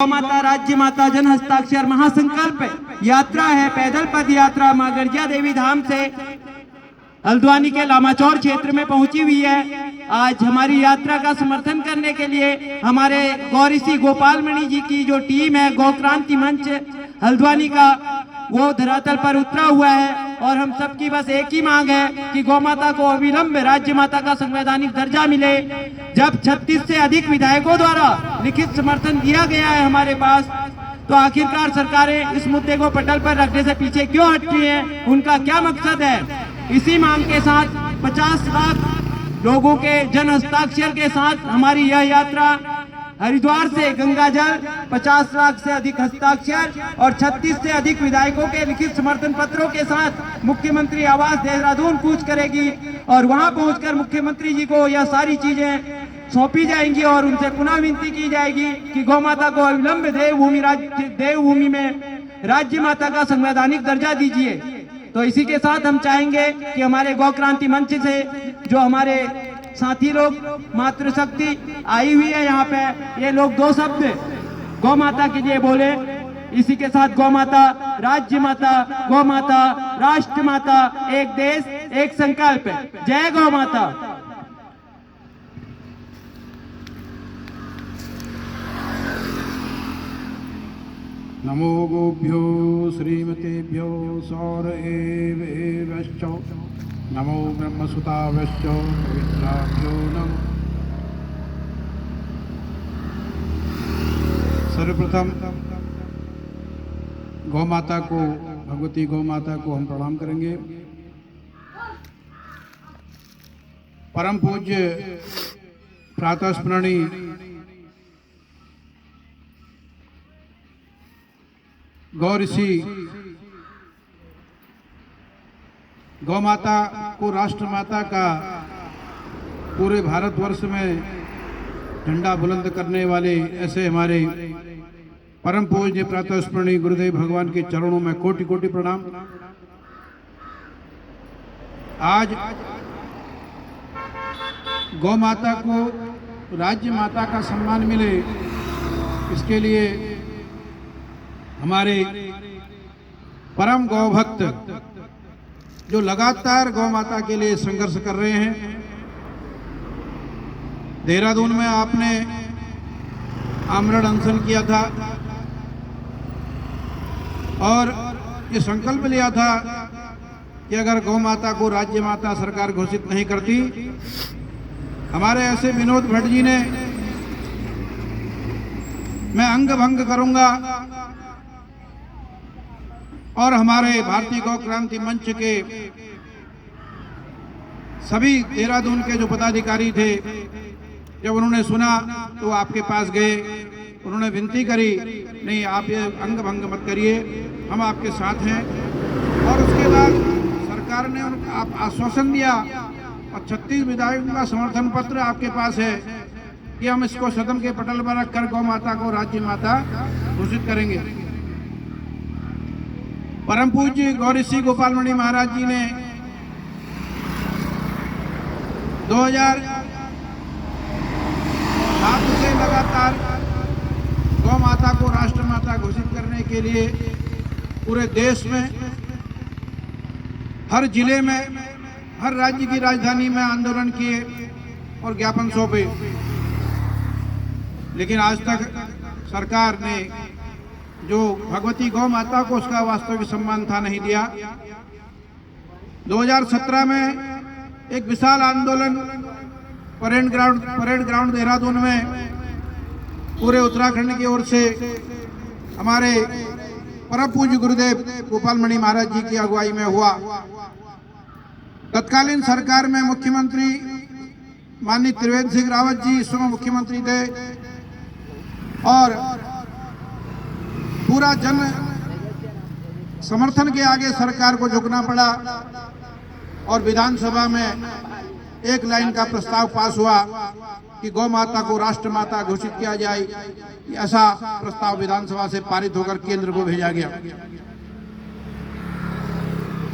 गौ माता राज्य माता जन हस्ताक्षर महासंकल्प यात्रा है। पैदल पद यात्रा मां गर्जिया देवी धाम से हल्द्वानी के लामाचौर क्षेत्र में पहुंची हुई है। आज हमारी यात्रा का समर्थन करने के लिए हमारे गौरीसी गोपाल मणि जी की जो टीम है गौ क्रांति मंच हल्द्वानी का, वो धरातल पर उतरा हुआ है। और हम सबकी बस एक ही मांग है कि गौ माता को अविलंब राज्य माता का संवैधानिक दर्जा मिले। जब 36 से अधिक विधायकों द्वारा लिखित समर्थन दिया गया है हमारे पास, तो आखिरकार सरकारें इस मुद्दे को पटल पर रखने से पीछे क्यों हटती हैं? उनका क्या मकसद है? इसी मांग के साथ 50 लाख लोगों के जन हस्ताक्षर के साथ हमारी यह यात्रा हरिद्वार से गंगा जल, 50 लाख से अधिक हस्ताक्षर और 36 से अधिक विधायकों के लिखित समर्थन पत्रों के साथ मुख्यमंत्री आवास देहरादून कूच करेगी। और वहां पहुंचकर मुख्यमंत्री जी को यह सारी चीजें सौंपी जाएंगी और उनसे पुनः विनती की जाएगी कि गौ माता को अविलंब देवभूमि में राज्य माता का संवैधानिक दर्जा दीजिए। तो इसी के साथ हम चाहेंगे कि हमारे गौ क्रांति मंच से जो हमारे साथी लोग मातृशक्ति आई हुई है यहाँ पे, ये लोग 2 शब्द गौ माता के लिए बोले। इसी के साथ गौ माता राज्य माता, गौ माता राष्ट्र माता, एक देश एक संकल्प। जय गौ माता। नमो गोभ्यो श्रीमतेभ्यो सौर एवश्च नमो ब्रह्मसुतावश्च पवित्राभ्यो नमः। सर्वप्रथम गौ माता को, भगवती गौ माता को हम प्रणाम करेंगे। परम पूज्य प्रातः स्मरणीय गौ ऋषि गौ माता को राष्ट्र माता का पूरे भारतवर्ष में झंडा बुलंद करने वाले ऐसे हमारे परम पूज्य प्रातः स्मरणीय गुरुदेव भगवान के चरणों में कोटि कोटि प्रणाम। आज गौ माता को राज्य माता का सम्मान मिले, इसके लिए हमारे परम गौ भक्त जो लगातार गौ माता के लिए संघर्ष कर रहे हैं। देहरादून में आपने आमरण अनशन किया था और ये संकल्प लिया था कि अगर गौ माता को राज्य माता सरकार घोषित नहीं करती, हमारे ऐसे विनोद भट्ट जी ने मैं अंग भंग करूंगा और हमारे भारतीय गौ क्रांति मंच के सभी देहरादून के जो पदाधिकारी थे, जब उन्होंने सुना तो आपके पास गए, उन्होंने विनती करी, नहीं आप ये अंग भंग मत करिए, हम आपके साथ हैं। और उसके बाद सरकार ने आप आश्वासन दिया और 36 विधायकों का समर्थन पत्र आपके पास है कि हम इसको सदन के पटल पर रखकर गौ माता को राज्य माता घोषित करेंगे। परम पूज्य गौरीसी गोपाल मणि महाराज जी ने 2007 से लगातार गौ माता को राष्ट्र माता घोषित करने के लिए पूरे देश में, हर जिले में, हर राज्य की राजधानी में आंदोलन किए और ज्ञापन सौंपे, लेकिन आज तक सरकार ने जो भगवती गौ माता को उसका वास्तविक सम्मान था नहीं दिया। 2017 में एक विशाल आंदोलन परेड ग्राउंड देहरादून में पूरे उत्तराखंड की ओर से हमारे परम पूज्य गुरुदेव गोपाल मणि महाराज जी की अगुवाई में हुआ। तत्कालीन सरकार में मुख्यमंत्री माननीय त्रिवेंद्र सिंह रावत जी इस समय मुख्यमंत्री थे और पूरा जन समर्थन के आगे सरकार को झुकना पड़ा और विधानसभा में एक लाइन का प्रस्ताव पास हुआ कि गौ माता को राष्ट्र माता घोषित किया जाए। ऐसा प्रस्ताव विधानसभा से पारित होकर केंद्र को भेजा गया।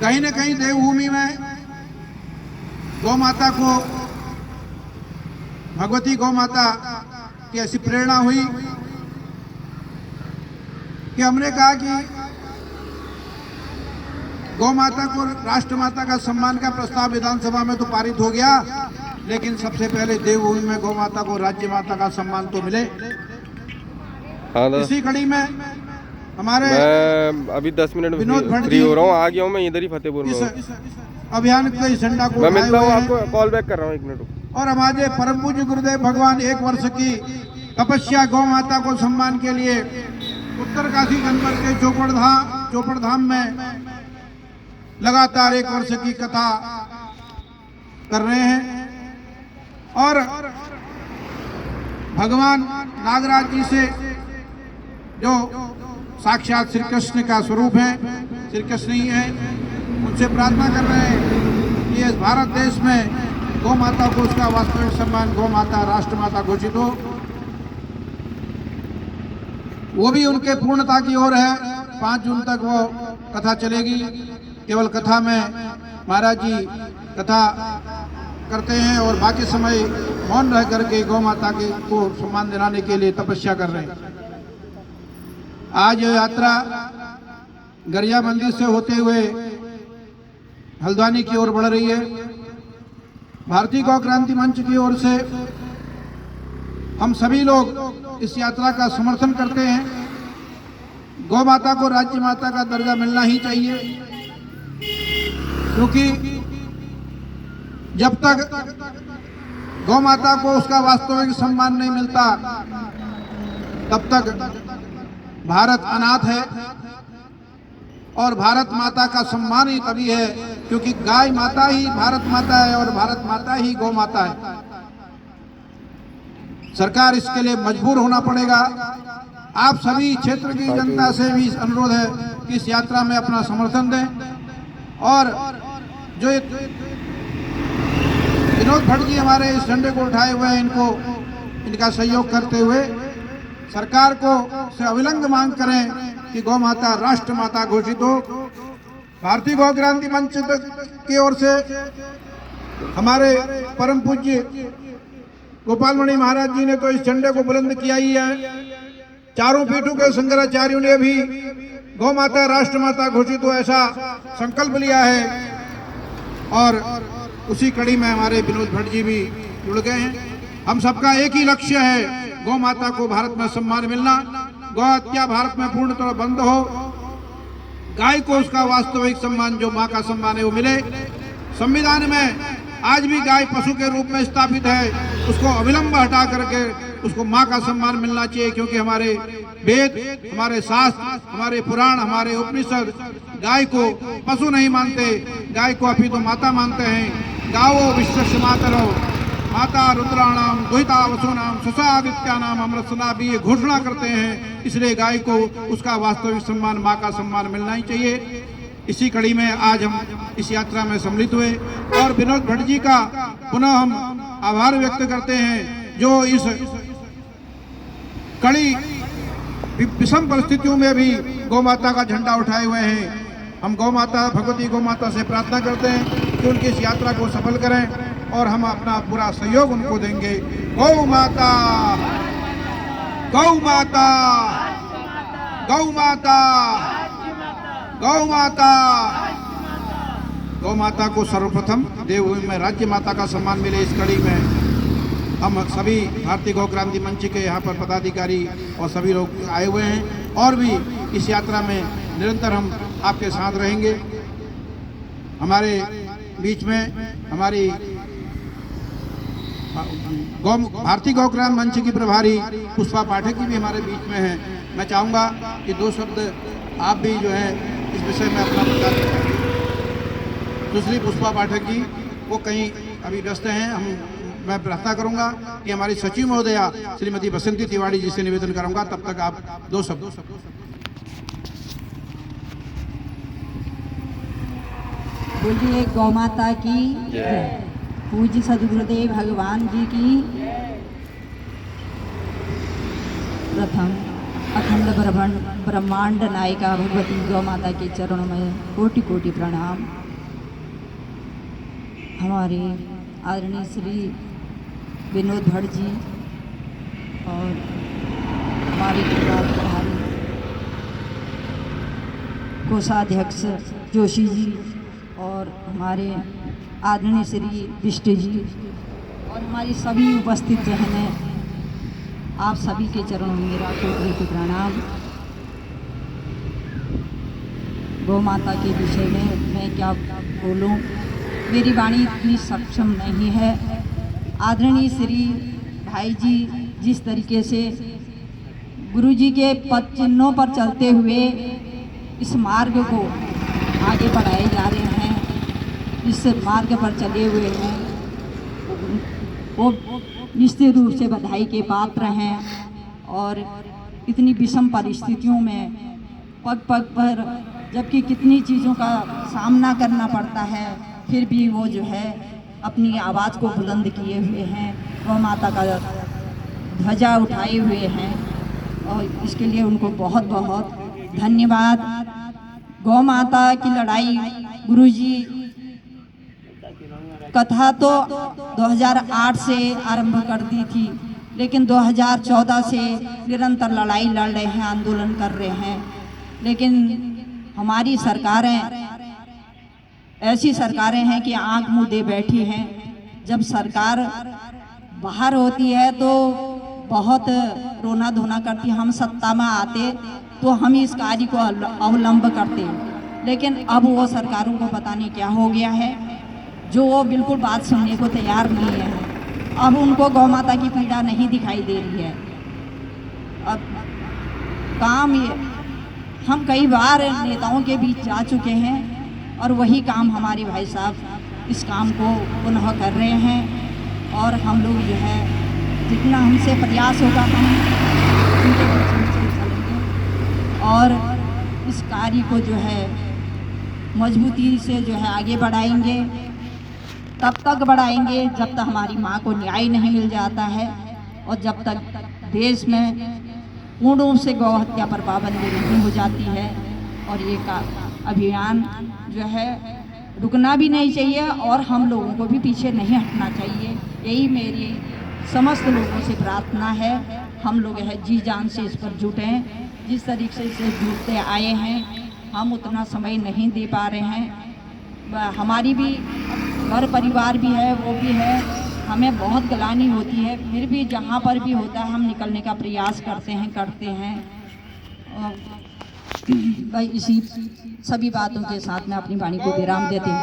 कहीं न कहीं देवभूमि में गौ माता को, भगवती गौ माता की ऐसी प्रेरणा हुई कि हमने कहा कि गौ माता को राष्ट्र माता का सम्मान का प्रस्ताव विधानसभा में तो पारित हो गया, लेकिन सबसे पहले देवभूमि में गौ माता को राज्य माता का सम्मान तो मिले। हाँ दादा, इसी कड़ी में हमारे मैं अभी 10 मिनट विनोद भट्ट फ्री जी हो रहा हूँ, आ गया हूँ मैं इधर ही फतेहपुर में इस हूँ। अभियान के इस झंडा को मैं उठाए मिलता हूँ हुए आपको, हैं। कॉल बैक कर रहा हूँ 1 मिनट। और हमारे परम पूज्य गुरुदेव भगवान 1 वर्ष की तपस्या गौ माता को सम्मान के लिए उत्तरकाशी जनपद के चोपड़ धाम में लगातार 1 वर्ष की कथा कर रहे हैं। और भगवान नागराज जी से जो साक्षात श्री कृष्ण का स्वरूप है, श्री कृष्ण ही है, उनसे प्रार्थना कर रहे हैं कि इस भारत देश में गौ माता को उसका वास्तविक सम्मान, गौ माता राष्ट्र माता घोषित हो। वो भी उनके पूर्णता की ओर है। 5 जून तक वो कथा चलेगी। केवल कथा में महाराज जी कथा करते हैं और बाकी समय मौन रह करके गौ माता के को सम्मान दिलाने के लिए तपस्या कर रहे हैं। आज यात्रा गरिया मंदिर से होते हुए हल्द्वानी की ओर बढ़ रही है। भारतीय गौ क्रांति मंच की ओर से हम सभी लोग इस यात्रा का समर्थन करते हैं। गौ माता को राज्य माता का दर्जा मिलना ही चाहिए, क्योंकि जब तक गौ माता को उसका वास्तविक सम्मान नहीं मिलता तब तक भारत अनाथ है। और भारत माता का सम्मान ही तभी है क्योंकि गाय माता ही भारत माता है और भारत माता ही गौ माता है। सरकार इसके लिए मजबूर होना पड़ेगा। आप सभी क्षेत्र की जनता से भी अनुरोध है कि इस यात्रा में अपना समर्थन दें। और जो विनोद भट्ट जी हमारे इस झंडे को उठाए हुए हैं, इनका सहयोग करते हुए सरकार को से अविलंब मांग करें कि गौ माता राष्ट्र माता घोषित हो। भारतीय गौ क्रांति मंच की ओर से हमारे परम पूज्य गोपाल मणि महाराज जी ने तो इस झंडे को बुलंद किया ही है। चारों पीठों के शंकराचार्यों ने भी गौ माता राष्ट्र माता घोषित हो ऐसा संकल्प लिया है। और उसी कड़ी में हमारे विनोद भट्ट जी भी जुड़ गए हैं। हम सबका एक ही लक्ष्य है, गौ माता को भारत में सम्मान मिलना, गौ हत्या भारत में पूर्णतः बंद हो, गाय को उसका वास्तविक सम्मान जो माँ का सम्मान है वो मिले। संविधान में आज भी गाय पशु के रूप में स्थापित है, उसको अविलंब हटा करके उसको माँ का सम्मान मिलना चाहिए, क्योंकि हमारे वेद, हमारे शास्त्र, हमारे पुराण, हमारे उपनिषद गाय को पशु नहीं मानते, गाय को अभी तो माता मानते हैं। गावो विश्वस्य मातरो माता रुद्राणाम दुहिता वसुनाम सुषादित्यानाम अमृतनाभि ये घोषणा करते हैं। इसलिए गाय को उसका वास्तविक सम्मान, माँ का सम्मान मिलना ही चाहिए। इसी कड़ी में आज हम इस यात्रा में सम्मिलित हुए और विनोद भट्ट जी का पुनः हम आभार व्यक्त करते हैं, जो इस कड़ी विषम परिस्थितियों में भी गौ माता का झंडा उठाए हुए हैं। हम गौ माता, भगवती गौ माता से प्रार्थना करते हैं कि उनकी इस यात्रा को सफल करें और हम अपना पूरा सहयोग उनको देंगे। गौ माता, गौ माता, गौ माता, गौ माता। गौ माता को सर्वप्रथम देवभूमि में राज्य माता का सम्मान मिले। इस कड़ी में हम सभी भारतीय गौ क्रांति मंच के यहाँ पर पदाधिकारी और सभी लोग आए हुए हैं और भी इस यात्रा में निरंतर हम आपके साथ रहेंगे। हमारे बीच में हमारी भारतीय गौ क्रांति मंच की प्रभारी पुष्पा पाठक जी भी हमारे बीच में हैं। मैं चाहूँगा कि 2 शब्द आप भी जो है इस विषय में अपना बता दें। दूसरी पुष्पा पाठक जी वो कहीं अभी व्यस्त हैं। मैं प्रार्थना करूंगा कि हमारी सचिव महोदया श्रीमती बसंती तिवारी जी से निवेदन करूंगा, तब तक आप 2 शब्द। बोलिए गौ माता की जय। पूज्य सद्गुरुदेव भगवान जी की प्रथम अखंड ब्रह्मांड नायिका भगवती गौ माता के चरणों में कोटि कोटि प्रणाम। हमारे आदरणीय श्री विनोद भट्ट जी और हमारे प्रभारी कोषाध्यक्ष जोशी जी और हमारे आदरणीय श्री बिष्ट जी और हमारी सभी उपस्थित बहनें, आप सभी के चरणों में मेरा कोटि प्रणाम। गौ माता के विषय में मैं क्या बोलूं, मेरी वाणी इतनी सक्षम नहीं है। आदरणीय श्री भाई जी जिस तरीके से गुरु जी के पद चिन्हों पर चलते हुए इस मार्ग को आगे बढ़ाए जा रहे हैं, इस मार्ग पर चले हुए हैं, वो निश्चित रूप से बधाई के पात्र हैं। और इतनी विषम परिस्थितियों में पग पग पर जबकि कितनी चीज़ों का सामना करना पड़ता है, फिर भी वो जो है अपनी आवाज़ को बुलंद किए हुए हैं, गौ माता का ध्वजा उठाए हुए हैं और इसके लिए उनको बहुत बहुत धन्यवाद। गौ माता की लड़ाई गुरुजी कथा तो 2008 से आरंभ कर दी थी, लेकिन 2014 से निरंतर लड़ाई लड़ रहे हैं, आंदोलन कर रहे हैं। लेकिन हमारी सरकारें ऐसी सरकारें हैं कि आंख मूंदे बैठी हैं। जब सरकार बाहर होती है तो बहुत रोना धोना करती है, हम सत्ता में आते तो हम इस कार्य को अवलंब करते, लेकिन अब वो सरकारों को पता नहीं क्या हो गया है, जो वो बिल्कुल बात सुनने को तैयार नहीं है। अब उनको गौ माता की पीड़ा नहीं दिखाई दे रही है। अब काम ये, हम कई बार नेताओं के बीच जा चुके हैं और वही काम हमारे भाई साहब इस काम को पुनः कर रहे हैं। और हम लोग जो है जितना हमसे प्रयास होगा हम उनके पीछे चलेंगे और इस कार्य को जो है मजबूती से जो है आगे बढ़ाएंगे। तब तक बढ़ाएंगे जब तक हमारी माँ को न्याय नहीं मिल जाता है और जब तक देश में पूर्ण रूप से गौ हत्या पर पाबंदी नहीं हो जाती है। और ये का अभियान जो है रुकना भी नहीं चाहिए और हम लोगों को भी पीछे नहीं हटना चाहिए। यही मेरी समस्त लोगों से प्रार्थना है। हम लोग है जी जान से इस पर जुटें, जिस तरीके से जुटते आए हैं हम उतना समय नहीं दे पा रहे हैं। हमारी भी घर परिवार भी है, वो भी है, हमें बहुत गलानी होती है, फिर भी जहाँ पर भी होता है हम निकलने का प्रयास करते हैं। भाई इसी सभी बातों के साथ मैं अपनी वाणी को विराम देती हूँ।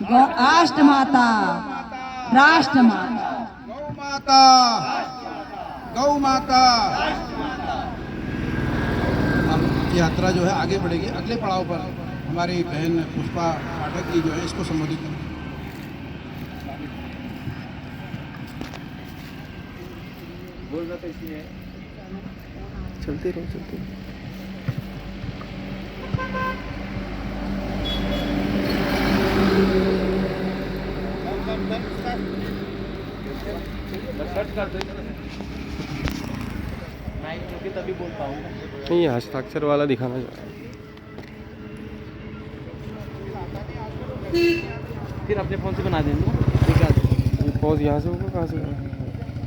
गौ राष्ट्र माता, राष्ट्र माता, गौ माता, गौ माता। अब यात्रा जो है आगे बढ़ेगी। अगले पड़ाव पर हमारी बहन पुष्पा पाठक जी जो है इसको संबोधित करेंगे। चलते रहो, चलते रहो। तभी बोल पाऊंगा। नहीं, हस्ताक्षर वाला दिखाना चाह रहा फिर अपने फोन से बना देंगे। हूँ। पॉज यहाँ से होगा, कहाँ से होगा?